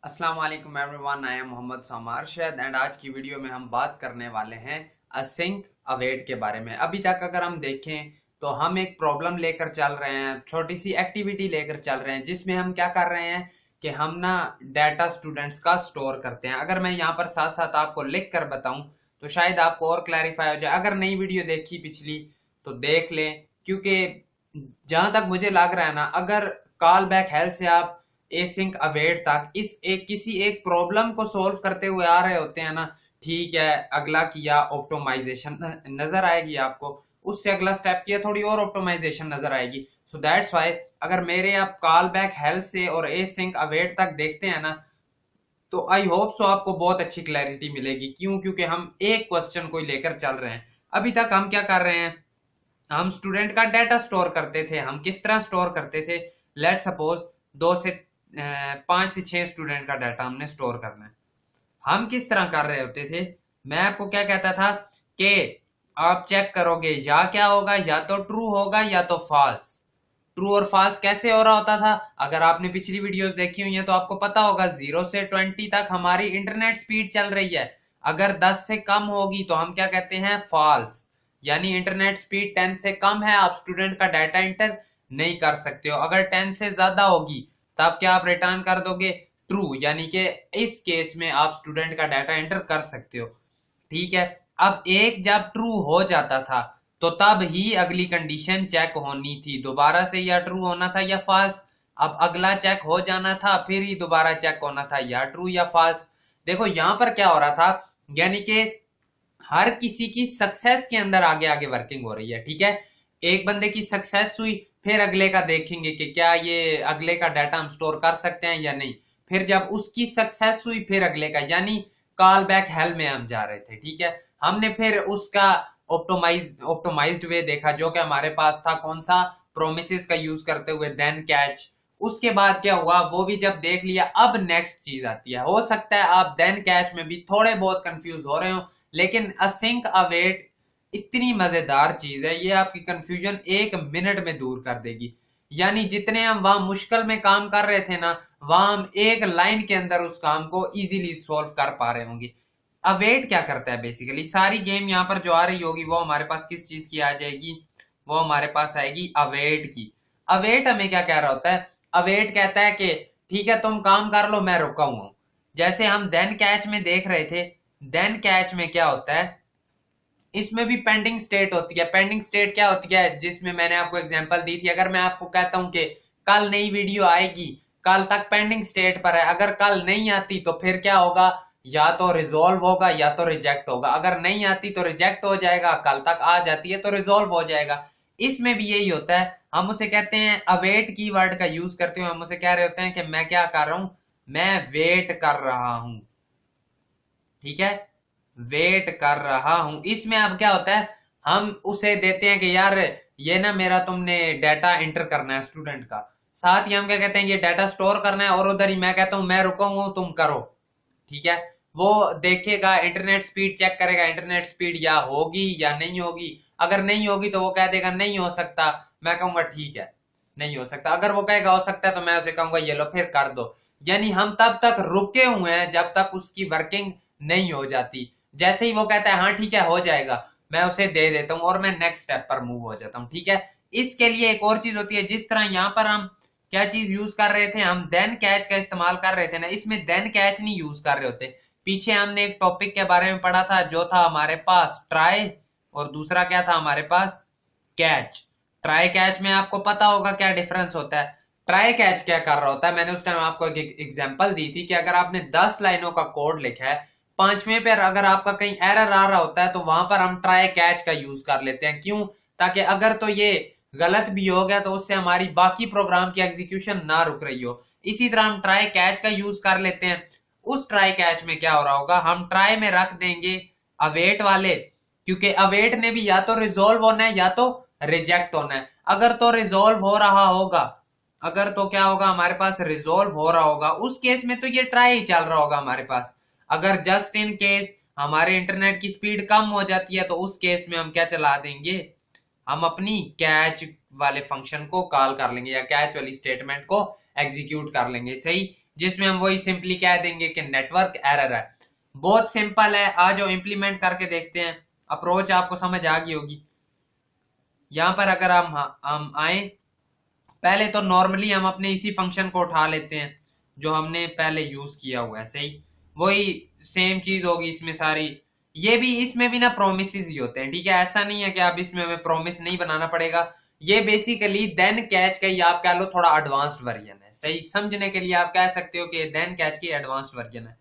अस्सलाम वालेकुम everyone, I am Mohammad सोमार शायद एंड आज की वीडियो में हम बात करने वाले हैं असिंक अवेट के बारे में। अभी तक अगर हम देखें तो हम एक प्रॉब्लम लेकर चल रहे हैं, छोटी सी एक्टिविटी लेकर चल रहे हैं जिसमें हम क्या कर रहे हैं कि हम ना डाटा स्टूडेंट्स का स्टोर करते हैं। अगर मैं यहाँ पर साथ साथ आपको लिख कर बताऊं तो शायद आपको और क्लैरिफाई हो जाए। अगर नई वीडियो देखी पिछली तो देख लें, क्योंकि जहां तक मुझे लग रहा है ना, अगर कॉल बैक हेल्थ से आप एसिंक अवेट तक इस एक किसी एक प्रॉब्लम को सोल्व करते हुए आ रहे होते हैं ना, ठीक है, अगला किया ऑप्टिमाइजेशन नजर आएगी आपको, उससे अगला स्टेप किया थोड़ी और ऑप्टिमाइजेशन नजर आएगी। सो दैट्स व्हाई अगर मेरे आप कॉल बैक हेल्थ से और एसिंक अवेट तक देखते हैं ना, तो आई होप सो आपको बहुत अच्छी क्लैरिटी मिलेगी। क्यों? क्योंकि हम एक क्वेश्चन को लेकर चल रहे हैं। अभी तक हम क्या कर रहे हैं, हम स्टूडेंट का डाटा स्टोर करते थे। हम किस तरह स्टोर करते थे? लेट सपोज 5 से 6 स्टूडेंट का डाटा हमने स्टोर करना है। हम किस तरह कर रहे होते थे? मैं आपको क्या कहता था कि आप चेक करोगे या क्या होगा, या तो ट्रू होगा या तो फॉल्स। ट्रू और फॉल्स कैसे हो रहा होता था? अगर आपने पिछली वीडियोस देखी हुई है तो आपको पता होगा 0 से 20 तक हमारी इंटरनेट स्पीड चल रही है। अगर 10 से कम होगी तो हम क्या कहते हैं? फॉल्स। यानी इंटरनेट स्पीड 10 से कम है, आप स्टूडेंट का डाटा इंटर नहीं कर सकते हो। अगर 10 से ज्यादा होगी तब क्या आप रिटर्न कर दोगे? ट्रू। यानी कि इस केस में आप स्टूडेंट का डाटा एंटर कर सकते हो। ठीक है। अब एक जब ट्रू हो जाता था तो तब ही अगली कंडीशन चेक होनी थी, दोबारा से या ट्रू होना था या फॉल्स। अब अगला चेक हो जाना था, फिर ही दोबारा चेक होना था या ट्रू या फॉल्स। देखो यहां पर क्या हो रहा था, यानी कि हर किसी की सक्सेस के अंदर आगे आगे वर्किंग हो रही है। ठीक है, एक बंदे की सक्सेस हुई, फिर अगले का देखेंगे कि क्या ये अगले का डाटा हम स्टोर कर सकते हैं या नहीं। फिर जब उसकी सक्सेस हुई फिर अगले का, यानी कॉल बैक हेल में हम जा रहे थे। ठीक है, हमने फिर उसका ऑप्टिमाइज्ड वे देखा जो कि हमारे पास था, कौन सा? प्रोमिसेस का यूज करते हुए देन कैच। उसके बाद क्या हुआ वो भी जब देख लिया, अब नेक्स्ट चीज आती है। हो सकता है आप देन कैच में भी थोड़े बहुत कंफ्यूज हो रहे हो, लेकिन असिंक अवेट इतनी मजेदार चीज है, ये आपकी कंफ्यूजन 1 मिनट में दूर कर देगी। यानी जितने हम वहां मुश्किल में काम कर रहे थे ना, वहां हम एक लाइन के अंदर उस काम को इजीली सॉल्व कर पा रहे होंगे। अवेट क्या करता है? बेसिकली सारी गेम यहाँ पर जो आ रही होगी वो हमारे पास किस चीज की आ जाएगी? वो हमारे पास आएगी अवेट की। अवेट हमें क्या कह रहा होता है? अवेट कहता है कि ठीक है तुम काम कर लो, मैं रुका हूं। जैसे हम देन कैच में देख रहे थे, देन कैच में क्या होता है, इसमें भी पेंडिंग स्टेट होती है। पेंडिंग स्टेट क्या होती है? जिसमें मैंने आपको एग्जांपल दी थी। अगर मैं आपको कहता हूं कि कल नई वीडियो आएगी, कल तक पेंडिंग स्टेट पर है, अगर कल नहीं आती तो फिर क्या होगा? या तो रिजॉल्व होगा या तो रिजेक्ट होगा। अगर नहीं आती तो रिजेक्ट हो जाएगा, कल तक आ जाती है तो रिजॉल्व हो जाएगा। इसमें भी यही होता है। हम उसे कहते हैं अवेट की वर्ड का यूज करते हुए हम उसे कह रहे होते हैं कि मैं क्या कर रहा हूं? मैं वेट कर रहा हूं। ठीक है, वेट कर रहा हूं। इसमें अब क्या होता है, हम उसे देते हैं कि यार ये ना मेरा तुमने डाटा एंटर करना है स्टूडेंट का। साथ ही हम क्या कहते हैं, ये डाटा स्टोर करना है, और उधर ही मैं कहता हूं मैं रुका हूं तुम करो। ठीक है, वो देखेगा, इंटरनेट स्पीड चेक करेगा, इंटरनेट स्पीड या होगी या नहीं होगी। अगर नहीं होगी तो वो कह देगा नहीं हो सकता, मैं कहूंगा ठीक है नहीं हो सकता। अगर वो कहेगा हो सकता है तो मैं उसे कहूंगा ये लो फिर कर दो। यानी हम तब तक रुके हुए हैं जब तक उसकी वर्किंग नहीं हो जाती। जैसे ही वो कहता है हाँ ठीक है हो जाएगा, मैं उसे दे देता हूँ और मैं नेक्स्ट स्टेप पर मूव हो जाता हूँ। ठीक है, इसके लिए एक और चीज होती है, जिस तरह यहाँ पर हम क्या चीज यूज कर रहे थे, हम देन कैच का इस्तेमाल कर रहे थे ना, इसमें देन कैच नहीं यूज कर रहे होते। पीछे हमने एक टॉपिक के बारे में पढ़ा था जो था हमारे पास ट्राई, और दूसरा क्या था हमारे पास? कैच। ट्राई कैच में आपको पता होगा क्या डिफरेंस होता है। ट्राई कैच क्या कर रहा होता है, मैंने उस टाइम आपको एक एग्जांपल दी थी कि अगर आपने 10 लाइनों का कोड लिखा है, पांचवें पर अगर आपका कहीं एरर आ रहा होता है तो वहां पर हम ट्राई कैच का यूज कर लेते हैं। क्यों? ताकि अगर तो ये गलत भी हो गया तो उससे हमारी बाकी प्रोग्राम की एग्जीक्यूशन ना रुक रही हो। इसी तरह हम ट्राई कैच का यूज कर लेते हैं। उस ट्राई कैच में क्या हो रहा होगा, हम ट्राई में रख देंगे अवेट वाले, क्योंकि अवेट ने भी या तो रिजोल्व होना है या तो रिजेक्ट होना है। अगर तो रिजोल्व हो रहा होगा, अगर तो क्या होगा हमारे पास? रिजोल्व हो रहा होगा, उस केस में तो ये ट्राई ही चल रहा होगा हमारे पास। अगर जस्ट इन केस हमारे इंटरनेट की स्पीड कम हो जाती है तो उस केस में हम क्या चला देंगे? हम अपनी कैच वाले फंक्शन को कॉल कर लेंगे या कैच वाली स्टेटमेंट को एग्जीक्यूट कर लेंगे। सही, जिसमें हम वही सिंपली कह देंगे कि नेटवर्क एरर है। बहुत सिंपल है, आज जो इम्प्लीमेंट करके देखते हैं। अप्रोच आपको समझ आ गई होगी। यहां पर अगर हम आए, पहले तो नॉर्मली हम अपने इसी फंक्शन को उठा लेते हैं जो हमने पहले यूज किया हुआ है, सही वही सेम चीज होगी इसमें सारी। ये भी, इसमें भी ना प्रोमिसेस ही होते हैं, ठीक है। ऐसा नहीं है कि आप इसमें हमें प्रोमिस नहीं बनाना पड़ेगा। ये बेसिकली देन कैच का ही आप कह लो थोड़ा एडवांस्ड वर्जन है, सही समझने के लिए आप कह सकते हो कि देन कैच की एडवांस्ड वर्जन है।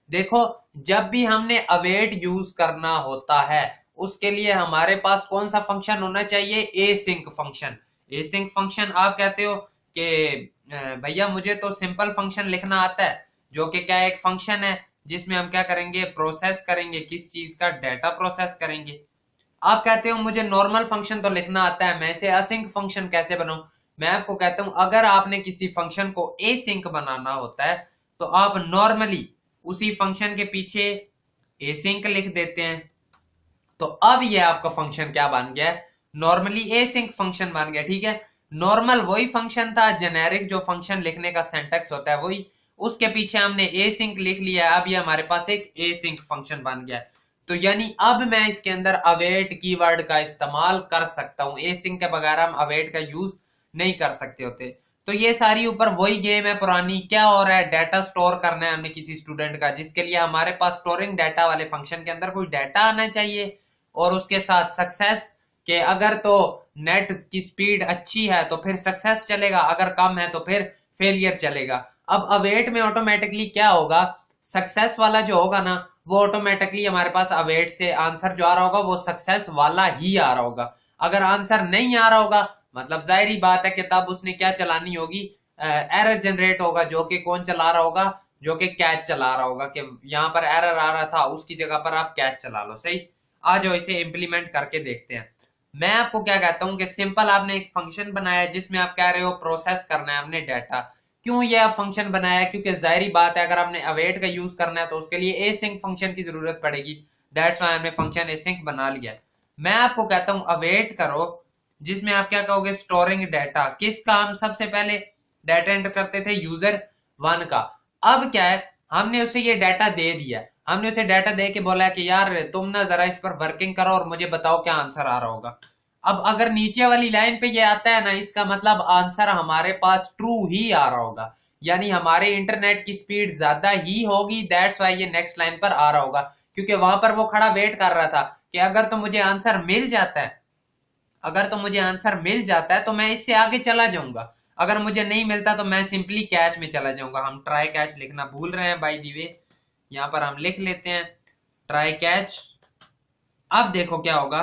देखो, जब भी हमने अवेट यूज करना होता है उसके लिए हमारे पास कौन सा फंक्शन होना चाहिए? Async function. एसिंक फंक्शन आप कहते हो कि भैया मुझे तो सिंपल फंक्शन लिखना आता है, जो कि क्या एक फंक्शन है जिसमें हम क्या करेंगे? प्रोसेस करेंगे, किस चीज का? डाटा प्रोसेस करेंगे। आप कहते हो मुझे नॉर्मल फंक्शन तो लिखना आता है, मैं इसे असिंक फंक्शन कैसे बनाऊं? मैं आपको कहता हूं, अगर आपने किसी फंक्शन को एसिंक बनाना होता है तो आप नॉर्मली उसी फंक्शन के पीछे एसिंक लिख देते हैं। तो अब ये आपका फंक्शन क्या बन गया? नॉर्मली एसिंक फंक्शन बन गया, ठीक है। नॉर्मल वही फंक्शन था, जेनेरिक जो फंक्शन लिखने का सिंटैक्स होता है वही, उसके पीछे हमने एसिंक लिख लिया है। अब ये हमारे पास एक एसिंक फंक्शन बन गया है। तो यानी अब मैं इसके अंदर अवेट कीवर्ड का इस्तेमाल कर सकता हूं। एसिंक के बगैर हम अवेट का यूज नहीं कर सकते होते। तो ये सारी ऊपर वही गेम है पुरानी। क्या हो रहा है? डाटा स्टोर करना है हमने किसी स्टूडेंट का, जिसके लिए हमारे पास स्टोरिंग डाटा वाले फंक्शन के अंदर कोई डाटा आना चाहिए, और उसके साथ सक्सेस के अगर तो नेट की स्पीड अच्छी है तो फिर सक्सेस चलेगा, अगर कम है तो फिर फेलियर चलेगा। अब अवेट में ऑटोमेटिकली क्या होगा? सक्सेस वाला जो होगा ना, वो ऑटोमेटिकली हमारे पास अवेट से आंसर जो आ रहा होगा वो सक्सेस वाला ही आ रहा होगा। अगर आंसर नहीं आ रहा होगा, मतलब जाहिर बात है कि तब उसने क्या चलानी होगी? एरर जनरेट होगा, जो कि कौन चला रहा होगा? जो कि कैच चला रहा होगा, कि यहाँ पर एरर आ रहा था उसकी जगह पर आप कैच चला लो, सही। आ जाओ इसे इंप्लीमेंट करके देखते हैं। मैं आपको क्या कहता हूं कि सिंपल आपने एक फंक्शन बनाया है जिसमें आप कह रहे हो प्रोसेस करना है हमने डाटा। क्यों ये आप फंक्शन बनाया है? क्योंकि जाहिर बात है अगर हमने अवेट का यूज करना है तो उसके लिए एसिंक फंक्शन की जरूरत पड़ेगी। दैट्स व्हाई हमने फंक्शन एसिंक बना लिया है। मैं आपको कहता हूं अवेट करो, जिसमें आप क्या कहोगे? Storing data. किसका? हम सबसे पहले डाटा एंटर करते थे यूजर 1 का। अब क्या है, हमने उसे ये डाटा दे दिया। हमने उसे डाटा दे के बोला कि यार तुम ना जरा इस पर वर्किंग करो और मुझे बताओ क्या आंसर आ रहा होगा। अब अगर नीचे वाली लाइन पे ये आता है ना, इसका मतलब आंसर हमारे पास ट्रू ही आ रहा होगा, यानी हमारे इंटरनेट की स्पीड ज्यादा ही होगी। दैट्स वाई ये नेक्स्ट लाइन पर आ रहा होगा, क्योंकि वहां पर वो खड़ा वेट कर रहा था कि अगर तो मुझे आंसर मिल जाता है, अगर तो मुझे आंसर मिल जाता है तो मैं इससे आगे चला जाऊंगा, अगर मुझे नहीं मिलता तो मैं सिंपली कैच में चला जाऊंगा। हम ट्राई कैच लिखना भूल रहे हैं बाय द वे, यहां पर हम लिख लेते हैं ट्राई कैच। अब देखो क्या होगा,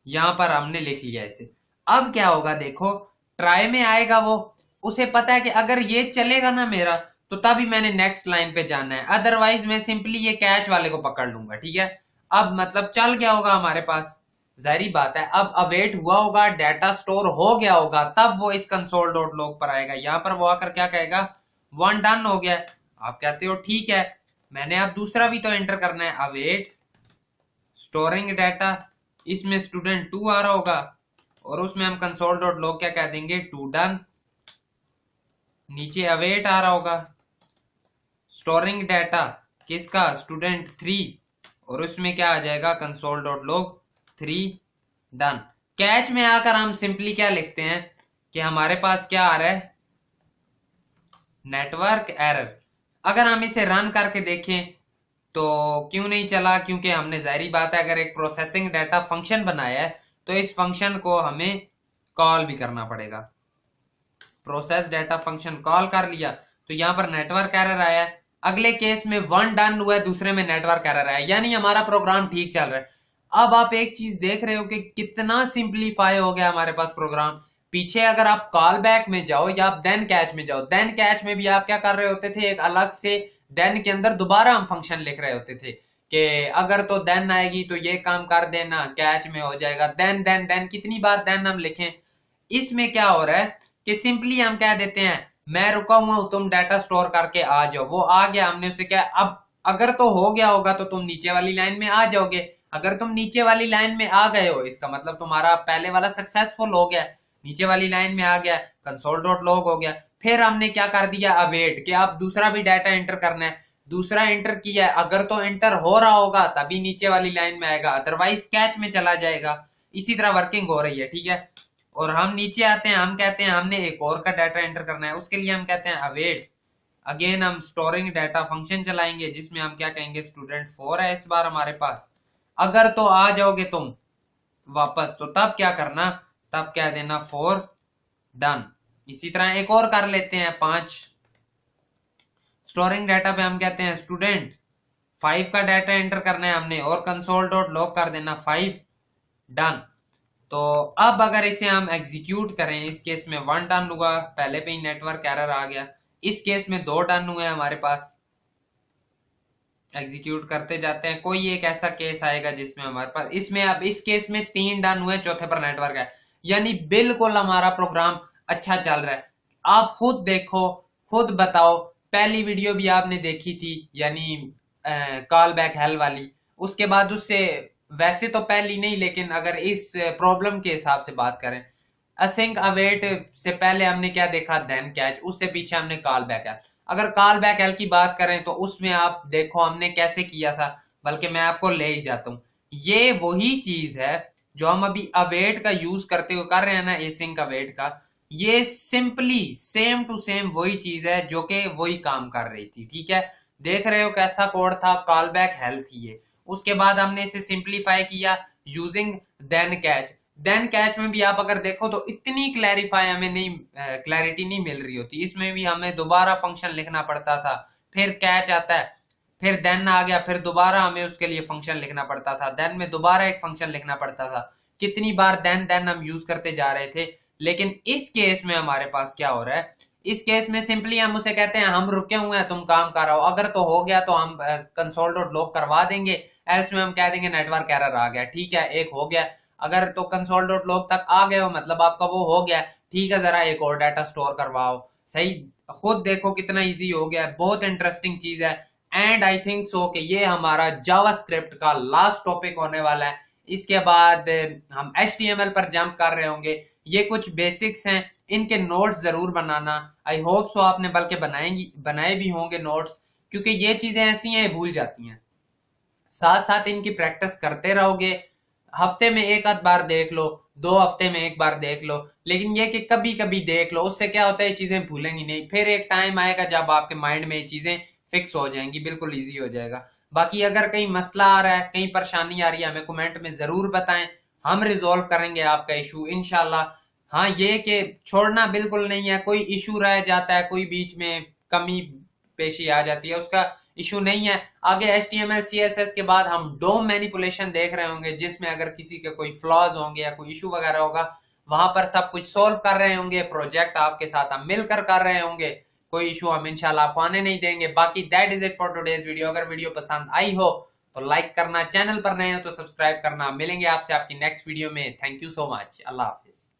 यहां पर हमने लिख लिया इसे। अब क्या होगा देखो, ट्राई में आएगा वो, उसे पता है कि अगर ये चलेगा ना मेरा तो तभी मैंने नेक्स्ट लाइन पे जाना है, अदरवाइज मैं सिंपली ये कैच वाले को पकड़ लूंगा, ठीक है। अब मतलब चल गया होगा हमारे पास, जाहिर बात है। अब अवेट हुआ होगा, डाटा स्टोर हो गया होगा, तब वो इस कंसोल डॉट लॉग पर आएगा। यहां पर वो आकर क्या कहेगा? 1 डन हो गया। आप कहते हो ठीक है, मैंने अब दूसरा भी तो एंटर करना है, अवेट स्टोरिंग डाटा। इसमें स्टूडेंट 2 आ रहा होगा और उसमें हम कंसोल डॉट लॉग क्या कह देंगे? 2 डन। नीचे अवेट आ रहा होगा स्टोरिंग डाटा किसका? स्टूडेंट 3, और उसमें क्या आ जाएगा? Console dot log 3 done. Catch में आकर हम सिंपली क्या लिखते हैं कि हमारे पास क्या आ रहा है? Network error. अगर हम इसे रन करके देखें तो क्यों नहीं चला? क्योंकि हमने जाहिर बात है अगर एक प्रोसेसिंग डाटा फंक्शन बनाया है तो इस फंक्शन को हमें कॉल भी करना पड़ेगा। प्रोसेस डाटा फंक्शन कॉल कर लिया तो यहां पर नेटवर्क एरर आया है। अगले केस में 1 डन हुआ है, दूसरे में नेटवर्क एरर आया, यानी हमारा प्रोग्राम ठीक चल रहा है। अब आप एक चीज देख रहे हो कि कितना सिंप्लीफाई हो गया हमारे पास प्रोग्राम। पीछे अगर आप कॉल बैक में जाओ या आप देन कैच में जाओ, देन कैच में भी आप क्या कर रहे होते थे? एक अलग से देन के अंदर दोबारा हम फंक्शन लिख रहे होते थे कि अगर तो देन आएगी तो ये काम कर देना, कैच में हो जाएगा। देन देन देन कितनी बार देन हम लिखें। इसमें क्या हो रहा है कि सिंपली हम कह देते हैं मैं रुका हुआ हूं, तुम डाटा स्टोर करके आ जाओ। वो आ गया, हमने उसे क्या, अब अगर तो हो गया होगा तो तुम नीचे वाली लाइन में आ जाओगे। अगर तुम नीचे वाली लाइन में आ गए हो इसका मतलब तुम्हारा पहले वाला सक्सेसफुल हो गया, नीचे वाली लाइन में आ गया, कंसोल डॉट लॉग हो गया। फिर हमने क्या कर दिया, अवेट, कि अब दूसरा भी डाटा एंटर करना है। दूसरा एंटर किया है, अगर तो एंटर हो रहा होगा तभी नीचे वाली लाइन में आएगा, अदरवाइज कैच में चला जाएगा। इसी तरह वर्किंग हो रही है, ठीक है। और हम नीचे आते हैं, हम कहते हैं हमने एक और का डाटा एंटर करना है, उसके लिए हम कहते हैं अवेट। अगेन हम स्टोरिंग डाटा फंक्शन चलाएंगे, जिसमें हम क्या कहेंगे, स्टूडेंट 4 है इस बार हमारे पास। अगर तो आ जाओगे तुम वापस, तो तब क्या करना, तब क्या देना, 4 डन। इसी तरह एक और कर लेते हैं 5। स्टोरिंग डाटा पे हम कहते हैं स्टूडेंट 5 का डाटा एंटर करना है हमने, और कंसोल डॉट लॉग कर देना 5 डन। तो अब अगर इसे हम एग्जीक्यूट करें, इस केस में 1 डन हुआ, पहले पे ही नेटवर्क एरर आ गया। इस केस में 2 डन हुए हमारे पास। एग्जीक्यूट करते जाते हैं, कोई एक ऐसा केस आएगा जिसमें हमारे पास, इसमें अब इस केस में 3 डन हुए, चौथे पर नेटवर्क है, यानी बिल्कुल हमारा प्रोग्राम अच्छा चल रहा है। आप खुद देखो, खुद बताओ, पहली वीडियो भी आपने देखी थी, यानी कॉल बैक हेल वाली, उसके बाद उससे, वैसे तो पहली नहीं, लेकिन अगर इस प्रॉब्लम के हिसाब से बात करें, असिंक अवेट से पहले हमने क्या देखा, देन कैच, उससे पीछे हमने कॉल बैक हेल। अगर कॉल बैक हेल की बात करें तो उसमें आप देखो हमने कैसे किया था, बल्कि मैं आपको ले ही जाता हूं। ये वही चीज है जो हम अभी अवेट का यूज करते हुए कर रहे हैं ना, एसिंक अवेट का, ये सिंपली सेम टू सेम वही चीज है जो कि वही काम कर रही थी, ठीक है। देख रहे हो कैसा कोड था, कॉल बैक हेल थी ये। उसके बाद हमने इसे सिंप्लीफाई किया using then catch. Then catch में भी आप अगर देखो तो इतनी क्लैरिफाई हमें नहीं, क्लैरिटी नहीं मिल रही होती, इसमें भी हमें दोबारा फंक्शन लिखना पड़ता था। फिर कैच आता है, फिर देन आ गया, फिर दोबारा हमें उसके लिए फंक्शन लिखना पड़ता था, देन में दोबारा एक फंक्शन लिखना पड़ता था। कितनी बार देन देन हम यूज करते जा रहे थे। लेकिन इस केस में हमारे पास क्या हो रहा है, इस केस में सिंपली हम उसे कहते हैं हम रुके हुए हैं, तुम काम कर रहा हो, अगर तो हो गया तो हम कंसोल डॉट लॉग करवा देंगे, एल्स में हम कह देंगे नेटवर्क एरर आ गया, ठीक है, एक हो गया। अगर तो कंसोल डॉट लॉग तक आ गए हो, मतलब आपका वो हो गया, ठीक है, जरा एक और डाटा स्टोर करवाओ। सही, खुद देखो कितना इजी हो गया है, बहुत इंटरेस्टिंग चीज है। एंड आई थिंक सो कि ये हमारा जावास्क्रिप्ट का लास्ट टॉपिक होने वाला है। इसके बाद हम HTML पर जंप कर रहे होंगे। ये कुछ बेसिक्स हैं, इनके नोट्स जरूर बनाना। आई होप सो आपने बल्कि बनाए भी होंगे नोट्स, क्योंकि ये चीजें ऐसी हैं भूल जाती हैं। साथ साथ इनकी प्रैक्टिस करते रहोगे, हफ्ते में एक आध बार देख लो, 2 हफ्ते में एक बार देख लो, लेकिन ये कि कभी कभी देख लो, उससे क्या होता है, ये चीजें भूलेंगी नहीं। फिर एक टाइम आएगा जब आपके माइंड में ये चीजें फिक्स हो जाएंगी, बिल्कुल इजी हो जाएगा। बाकी अगर कहीं मसला आ रहा है, कहीं परेशानी आ रही है, हमें कमेंट में जरूर बताएं, हम रिजॉल्व करेंगे आपका इशू इंशाल्लाह। हाँ, ये कि छोड़ना बिल्कुल नहीं है, कोई इशू रह जाता है, कोई बीच में कमी पेशी आ जाती है, उसका इशू नहीं है। आगे HTML CSS के बाद हम डोम मैनिपुलेशन देख रहे होंगे, जिसमें अगर किसी के कोई फ्लॉज होंगे या कोई इशू वगैरह होगा, वहां पर सब कुछ सोल्व कर रहे होंगे, प्रोजेक्ट आपके साथ हम मिलकर कर रहे होंगे, कोई इशू हम इंशाल्लाह आपको आने नहीं देंगे। बाकी that is it for today's video. अगर वीडियो पसंद आई हो तो लाइक करना, चैनल पर नए हो तो सब्सक्राइब करना। मिलेंगे आपसे आपकी नेक्स्ट वीडियो में। Thank you so much, Allah Hafiz.